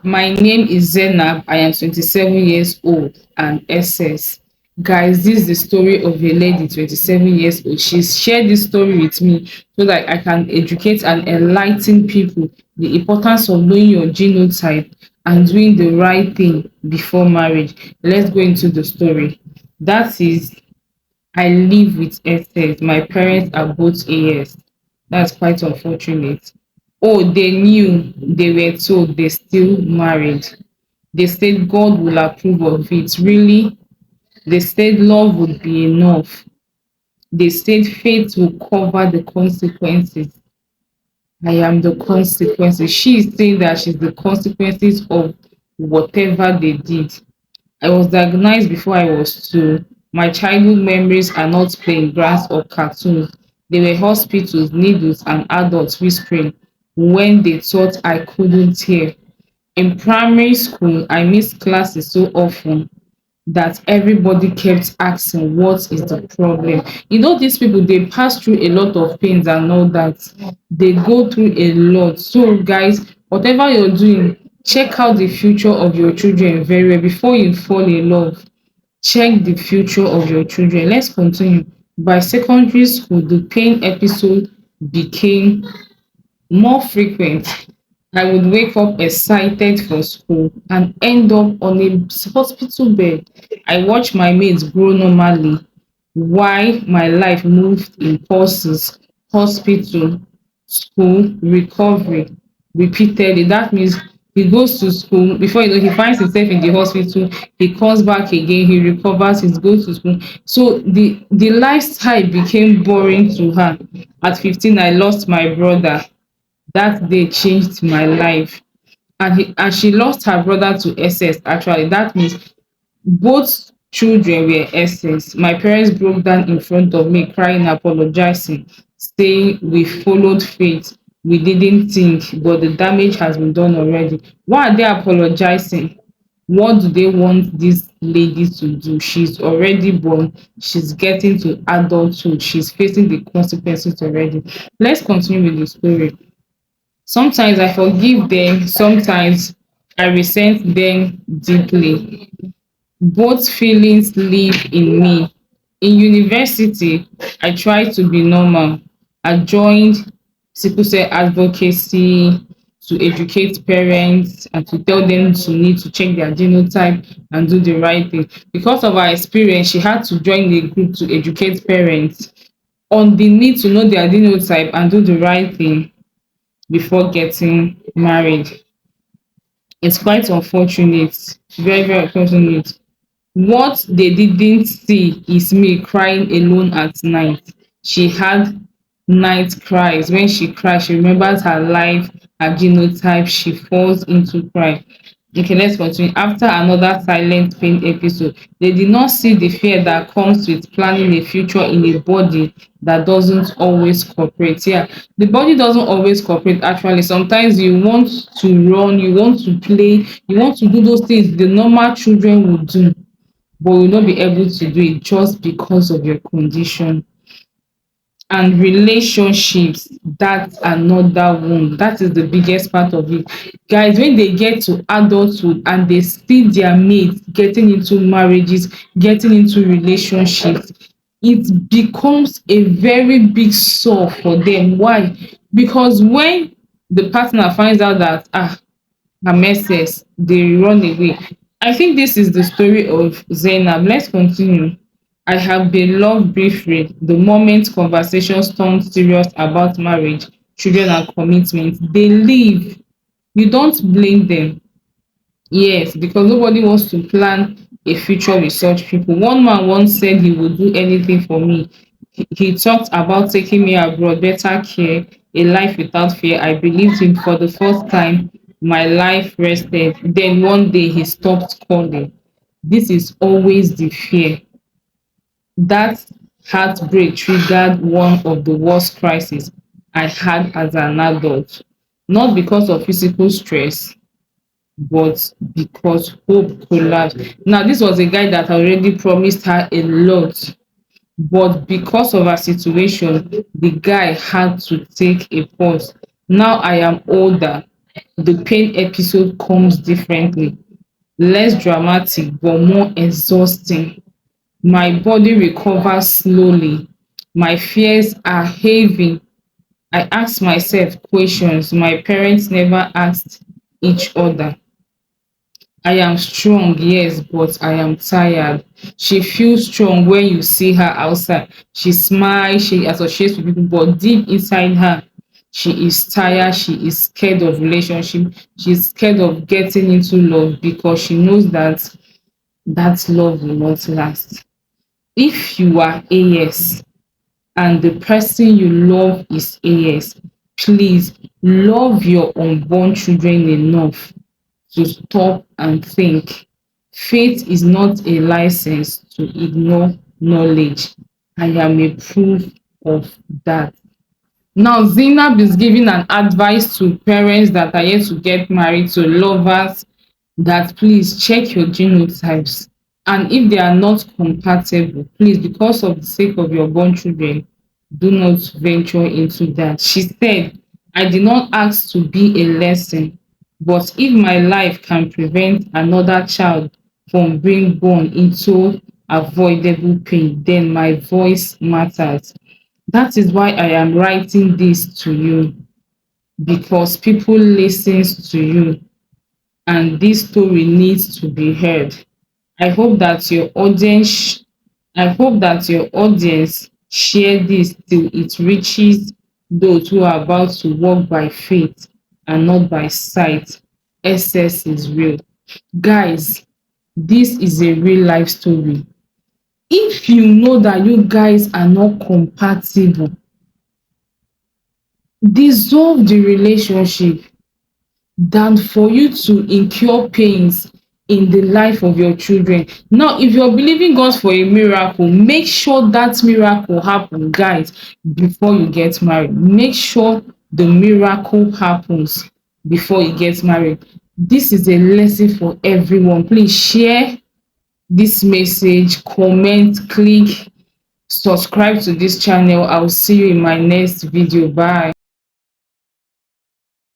My name is Zainab. I am 27 years old and SS. Guys, this is the story of a lady 27 years old. She's shared this story with me so that I can educate and enlighten people the importance of knowing your genotype and doing the right thing before marriage. Let's go into the story. That is, I live with SS. My parents are both AS. That's quite unfortunate. Oh, they knew, they were told, they still married. They said God will approve of it. Really? They said love would be enough. They said faith will cover the consequences. I am the consequences. She is saying that she's the consequences of whatever they did. I was diagnosed before I was two. My childhood memories are not playing grass or cartoons. They were hospitals, needles, and adults whispering when they thought I couldn't hear. In primary school, I missed classes so often that everybody kept asking, what is the problem? You know, these people, they pass through a lot of pains and all that. They go through a lot. So, guys, whatever you're doing, check out the future of your children very well before you fall in love. Check the future of your children. Let's continue. By secondary school, the pain episode became more frequent. I would wake up excited for school and end up on a hospital bed. I watched my mates grow normally while my life moved in pulses. Hospital, school, recovery, repeatedly. That means he goes to school, before you know, he finds himself in the hospital, he comes back again, he recovers, he goes to school. So the lifestyle became boring to her. At 15, I lost my brother. That day changed my life. And she lost her brother to SS. Actually, that means both children were SS. My parents broke down in front of me, crying, apologizing, saying we followed fate. We didn't think, but the damage has been done already. Why are they apologizing? What do they want this lady to do? She's already born, she's getting to adulthood, she's facing the consequences already. Let's continue with the story. Sometimes I forgive them, sometimes I resent them deeply. Both feelings live in me. In university, I tried to be normal. I joined sickle cell advocacy to educate parents and to tell them to need to check their genotype and do the right thing. Because of our experience, she had to join a group to educate parents on the need to know their genotype and do the right thing before getting married. It's quite unfortunate, very, very unfortunate. What they didn't see is me crying alone at night. She had night cries. When she cries, she remembers her life, her genotype, she falls into cry. Okay, let's continue. After another silent pain episode, they did not see the fear that comes with planning a future in a body that doesn't always cooperate. Yeah, the body doesn't always cooperate. Actually, sometimes you want to run, you want to play, you want to do those things the normal children would do, but will not be able to do it just because of your condition. And relationships, that's another one. That is the biggest part of it. Guys, when they get to adulthood and they see their mates getting into marriages, getting into relationships, it becomes a very big sore for them. Why? Because when the partner finds out that her messes, they run away. I think this is the story of Zainab. Let's continue. I have been loved briefly the moment conversations turned serious about marriage, children, and commitment. They leave. You don't blame them. Yes, because nobody wants to plan a future with such people. One man once said he would do anything for me. He talked about taking me abroad, better care, a life without fear. I believed him for the first time. My life rested. Then one day he stopped calling. This is always the fear. That heartbreak triggered one of the worst crises I had as an adult. Not because of physical stress, but because hope collapsed. Now, this was a guy that already promised her a lot, but because of her situation, the guy had to take a pause. Now I am older. The pain episode comes differently, less dramatic but more exhausting. My body recovers slowly. My fears are heavy. I ask myself questions my parents never asked each other. I am strong, yes, but I am tired. She feels strong when you see her outside. She smiles, she associates with people, but deep inside her, she is tired, she is scared of relationship, she's scared of getting into love because she knows that that love will not last. If you are AS and the person you love is AS, please love your unborn children enough to stop and think. Faith is not a license to ignore knowledge. I am a proof of that. Now, Zainab is giving an advice to parents that are yet to get married, to lovers, that please check your genotypes. And if they are not compatible, please, because of the sake of your born children, do not venture into that. She said, I did not ask to be a lesson, but if my life can prevent another child from being born into avoidable pain, then my voice matters. That is why I am writing this to you, because people listens to you and this story needs to be heard. I hope that your audience I hope that your audience share this till it reaches those who are about to walk by faith and not by sight. SS is real. Guys, this is a real life story. If you know that you guys are not compatible, dissolve the relationship than for you to incur pains in the life of your children. Now, if you're believing God for a miracle, make sure that miracle happen, guys, before you get married. Make sure the miracle happens before you get married. This is a lesson for everyone. Please share this message, comment, click, subscribe to this channel. I'll see you in my next video. Bye.